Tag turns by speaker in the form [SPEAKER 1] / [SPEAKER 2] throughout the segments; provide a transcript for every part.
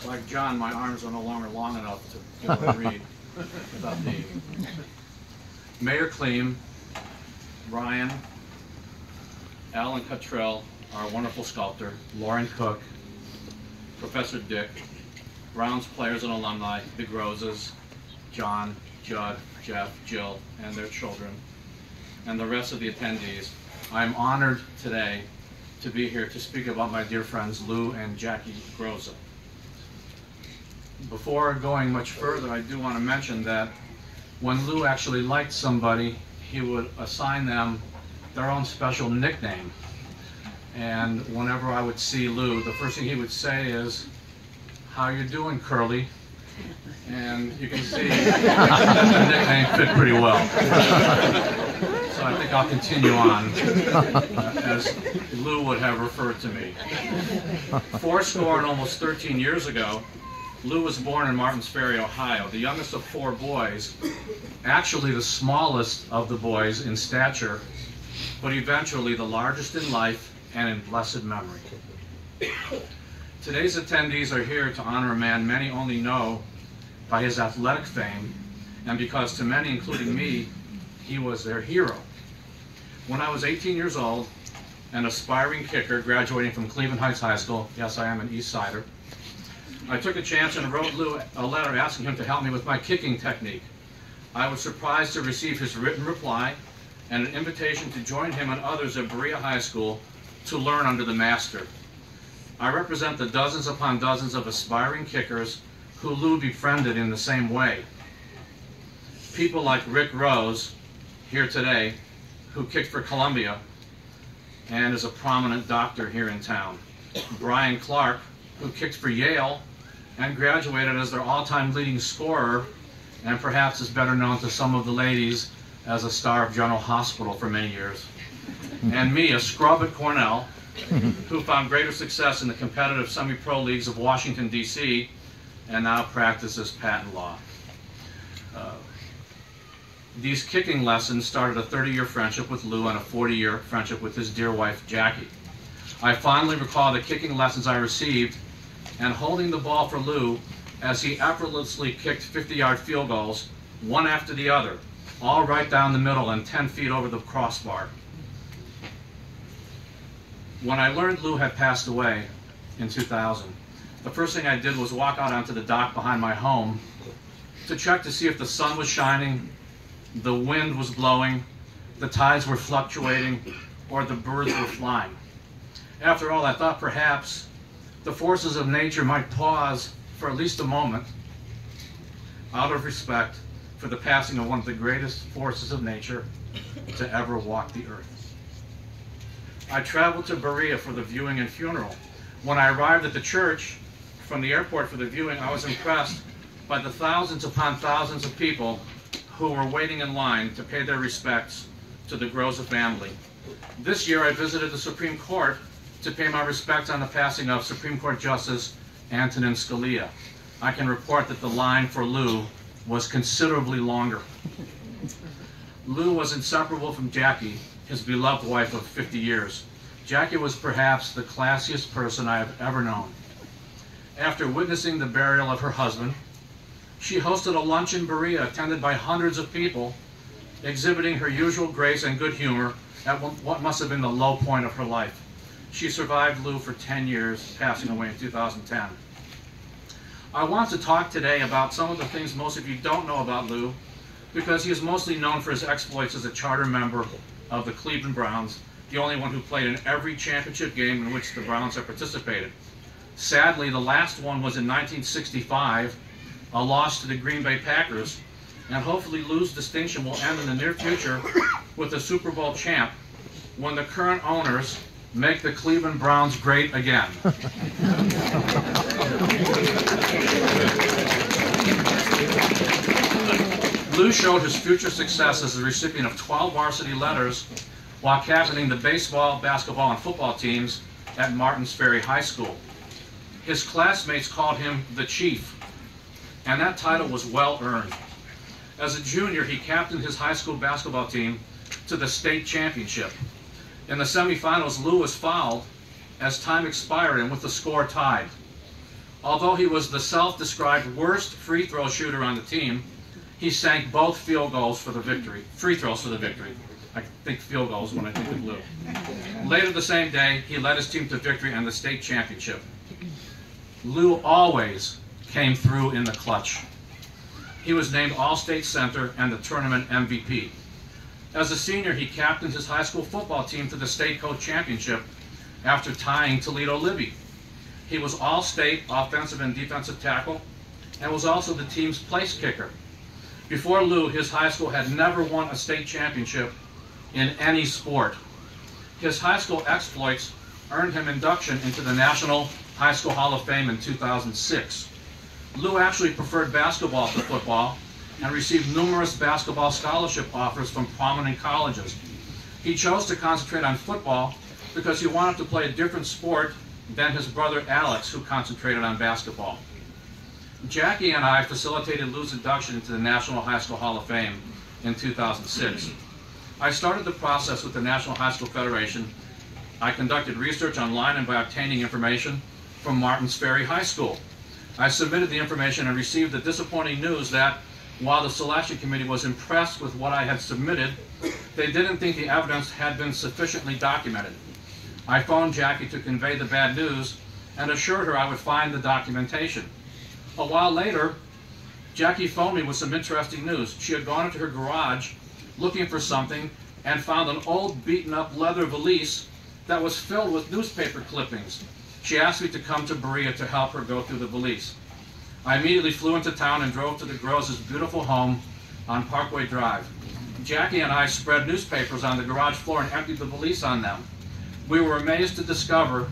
[SPEAKER 1] Like John, my arms are no longer long enough to be able to read without the Mayor Kleem, Ryan, Alan Cottrill, our wonderful sculptor, Lauren Cook, Professor Dick, Browns players and alumni, the Grozas, John, Judd, Jeff, Jill, and their children, and the rest of the attendees. I'm honored today to be here to speak about my dear friends Lou and Jackie Groza. Before going much further, I do want to mention that when Lou actually liked somebody, he would assign them their own special nickname. And whenever I would see Lou, the first thing he would say is, "How you doing, Curly?" And you can see that the nickname fit pretty well. So I think I'll continue on as Lou would have referred to me. 40 and almost 13 years ago, Lou was born in Martins Ferry, Ohio, the youngest of 4 boys, actually the smallest of the boys in stature, but eventually the largest in life and in blessed memory. Today's attendees are here to honor a man many only know by his athletic fame, and because to many, including me, he was their hero. When I was 18 years old, an aspiring kicker graduating from Cleveland Heights High School, yes, I am an East Sider, I took a chance and wrote Lou a letter asking him to help me with my kicking technique. I was surprised to receive his written reply and an invitation to join him and others at Berea High School to learn under the master. I represent the dozens upon dozens of aspiring kickers who Lou befriended in the same way. People like Rick Rose, here today, who kicked for Columbia and is a prominent doctor here in town. Brian Clark, who kicked for Yale and graduated as their all-time leading scorer, and perhaps is better known to some of the ladies as a star of General Hospital for many years. And me, a scrub at Cornell, who found greater success in the competitive semi-pro leagues of Washington, D.C., and now practices patent law. These kicking lessons started a 30-year friendship with Lou and a 40-year friendship with his dear wife, Jackie. I fondly recall the kicking lessons I received and holding the ball for Lou as he effortlessly kicked 50-yard field goals, one after the other, all right down the middle and 10 feet over the crossbar. When I learned Lou had passed away in 2000, the first thing I did was walk out onto the dock behind my home to check to see if the sun was shining, the wind was blowing, the tides were fluctuating, or the birds were flying. After all, I thought perhaps the forces of nature might pause for at least a moment out of respect for the passing of one of the greatest forces of nature to ever walk the earth. I traveled to Berea for the viewing and funeral. When I arrived at the church from the airport for the viewing, I was impressed by the thousands upon thousands of people who were waiting in line to pay their respects to the Groza family. This year I visited the Supreme Court to pay my respects on the passing of Supreme Court Justice Antonin Scalia. I can report that the line for Lou was considerably longer. Lou was inseparable from Jackie, his beloved wife of 50 years. Jackie was perhaps the classiest person I have ever known. After witnessing the burial of her husband, she hosted a lunch in Berea attended by hundreds of people, exhibiting her usual grace and good humor at what must have been the low point of her life. She survived Lou for 10 years, passing away in 2010. I want to talk today about some of the things most of you don't know about Lou, because he is mostly known for his exploits as a charter member of the Cleveland Browns, the only one who played in every championship game in which the Browns have participated. Sadly, the last one was in 1965, a loss to the Green Bay Packers, and hopefully Lou's distinction will end in the near future with a Super Bowl champ when the current owners make the Cleveland Browns great again. Lou showed his future success as the recipient of 12 varsity letters while captaining the baseball, basketball, and football teams at Martins Ferry High School. His classmates called him the Chief, and that title was well earned. As a junior, he captained his high school basketball team to the state championship. In the semifinals, Lou was fouled as time expired and with the score tied. Although he was the self-described worst free throw shooter on the team, he sank both free throws for the victory. I think field goals when I think of Lou. Later the same day, he led his team to victory and the state championship. Lou always came through in the clutch. He was named All-State Center and the tournament MVP. As a senior, he captained his high school football team to the state coach championship after tying Toledo Libby. He was All-State offensive and defensive tackle and was also the team's place kicker. Before Lou, his high school had never won a state championship in any sport. His high school exploits earned him induction into the National High School Hall of Fame in 2006. Lou actually preferred basketball to football and received numerous basketball scholarship offers from prominent colleges. He chose to concentrate on football because he wanted to play a different sport than his brother Alex, who concentrated on basketball. Jackie and I facilitated Lou's induction into the National High School Hall of Fame in 2006. I started the process with the National High School Federation. I conducted research online and by obtaining information from Martins Ferry High School. I submitted the information and received the disappointing news that while the selection committee was impressed with what I had submitted, they didn't think the evidence had been sufficiently documented. I phoned Jackie to convey the bad news and assured her I would find the documentation. A while later, Jackie phoned me with some interesting news. She had gone into her garage looking for something and found an old beaten-up leather valise that was filled with newspaper clippings. She asked me to come to Berea to help her go through the valise. I immediately flew into town and drove to the Groza's beautiful home on Parkway Drive. Jackie and I spread newspapers on the garage floor and emptied the valise on them. We were amazed to discover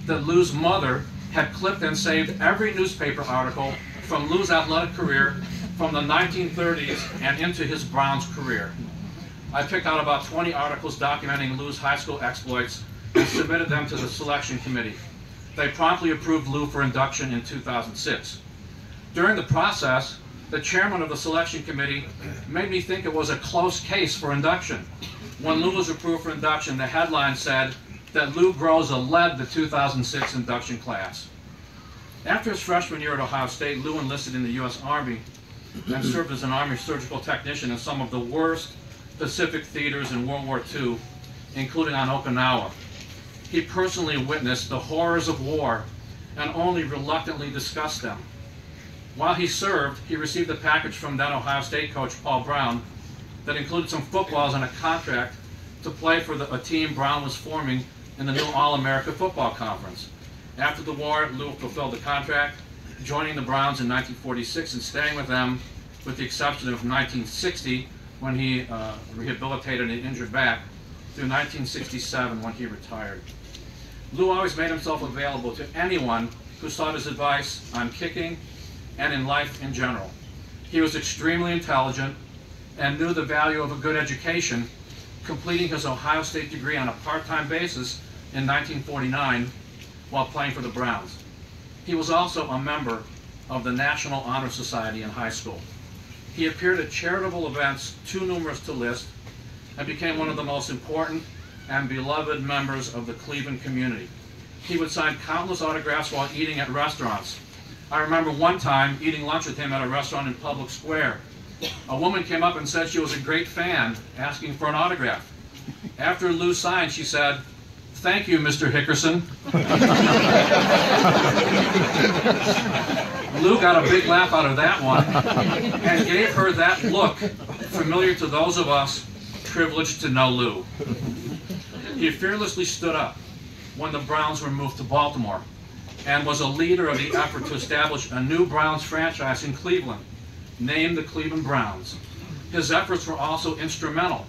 [SPEAKER 1] that Lou's mother had clipped and saved every newspaper article from Lou's athletic career from the 1930s and into his Browns career. I picked out about 20 articles documenting Lou's high school exploits and submitted them to the selection committee. They promptly approved Lou for induction in 2006. During the process, the chairman of the selection committee made me think it was a close case for induction. When Lou was approved for induction, the headline said that Lou Groza led the 2006 induction class. After his freshman year at Ohio State, Lou enlisted in the U.S. Army and served as an Army surgical technician in some of the worst Pacific theaters in World War II, including on Okinawa. He personally witnessed the horrors of war and only reluctantly discussed them. While he served, he received a package from then Ohio State coach Paul Brown that included some footballs and a contract to play for a team Brown was forming in the new All-America Football Conference. After the war, Lou fulfilled the contract, joining the Browns in 1946 and staying with them with the exception of 1960 when he rehabilitated an injured back through 1967 when he retired. Lou always made himself available to anyone who sought his advice on kicking and in life in general. He was extremely intelligent and knew the value of a good education, completing his Ohio State degree on a part-time basis in 1949 while playing for the Browns. He was also a member of the National Honor Society in high school. He appeared at charitable events too numerous to list and became one of the most important and beloved members of the Cleveland community. He would sign countless autographs while eating at restaurants. I remember one time eating lunch with him at a restaurant in Public Square. A woman came up and said she was a great fan, asking for an autograph. After Lou signed, she said, "Thank you, Mr. Hickerson." Lou got a big laugh out of that one and gave her that look familiar to those of us privileged to know Lou. He fearlessly stood up when the Browns were moved to Baltimore and was a leader of the effort to establish a new Browns franchise in Cleveland, named the Cleveland Browns. His efforts were also instrumental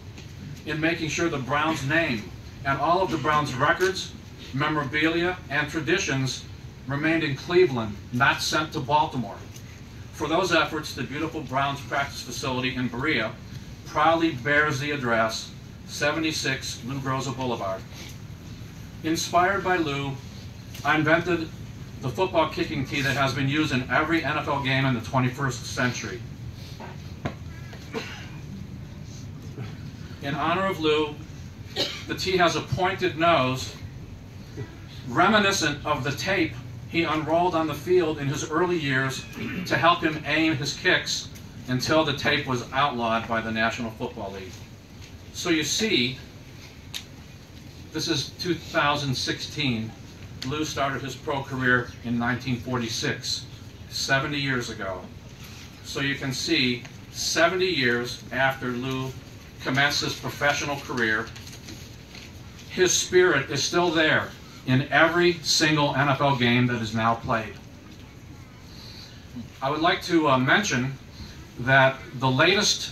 [SPEAKER 1] in making sure the Browns name and all of the Browns records, memorabilia, and traditions remained in Cleveland, not sent to Baltimore. For those efforts, the beautiful Browns practice facility in Berea proudly bears the address 76 Lou Groza Boulevard. Inspired by Lou, I invented the football kicking tee that has been used in every NFL game in the 21st century. In honor of Lou, the tee has a pointed nose, reminiscent of the tape he unrolled on the field in his early years to help him aim his kicks until the tape was outlawed by the National Football League. So you see, this is 2016. Lou started his pro career in 1946, 70 years ago. So you can see, 70 years after Lou commenced his professional career, his spirit is still there in every single NFL game that is now played. I would like to mention that the latest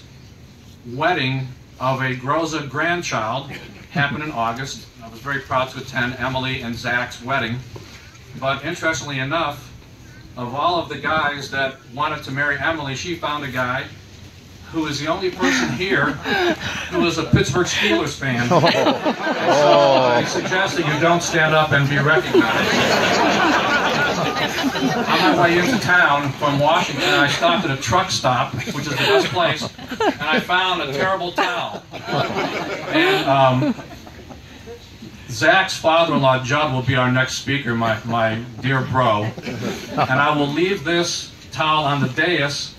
[SPEAKER 1] wedding of a Groza grandchild happened in August. I was very proud to attend Emily and Zach's wedding. But interestingly enough, of all of the guys that wanted to marry Emily, she found a guy who is the only person here who is a Pittsburgh Steelers fan. So I suggest that you don't stand up and be recognized. On my way into town from Washington, I stopped at a truck stop, which is the best place, and I found a terrible towel. And Zach's father-in-law, Judd, will be our next speaker, my dear bro. And I will leave this towel on the dais,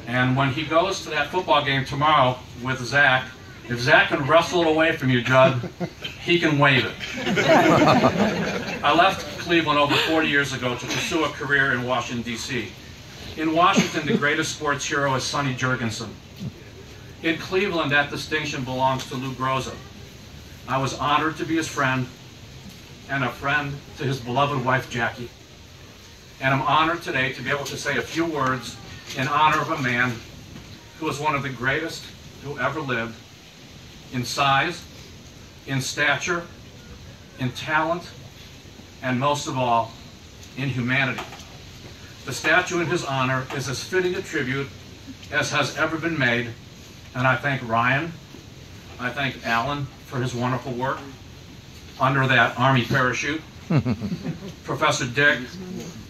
[SPEAKER 1] and when he goes to that football game tomorrow with Zach, if Zach can wrestle it away from you, Judd, he can wave it. I left Cleveland over 40 years ago to pursue a career in Washington, D.C. In Washington, the greatest sports hero is Sonny Jurgensen. In Cleveland, that distinction belongs to Lou Groza. I was honored to be his friend and a friend to his beloved wife, Jackie. And I'm honored today to be able to say a few words in honor of a man who was one of the greatest who ever lived, in size, in stature, in talent, and most of all, in humanity. The statue in his honor is as fitting a tribute as has ever been made, and I thank Ryan, I thank Alan for his wonderful work under that Army parachute, Professor Dick,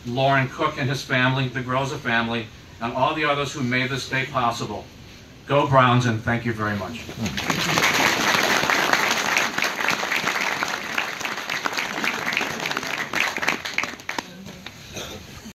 [SPEAKER 1] Lauren Cook and his family, the Groza family, and all the others who made this day possible. Go Browns, and thank you very much.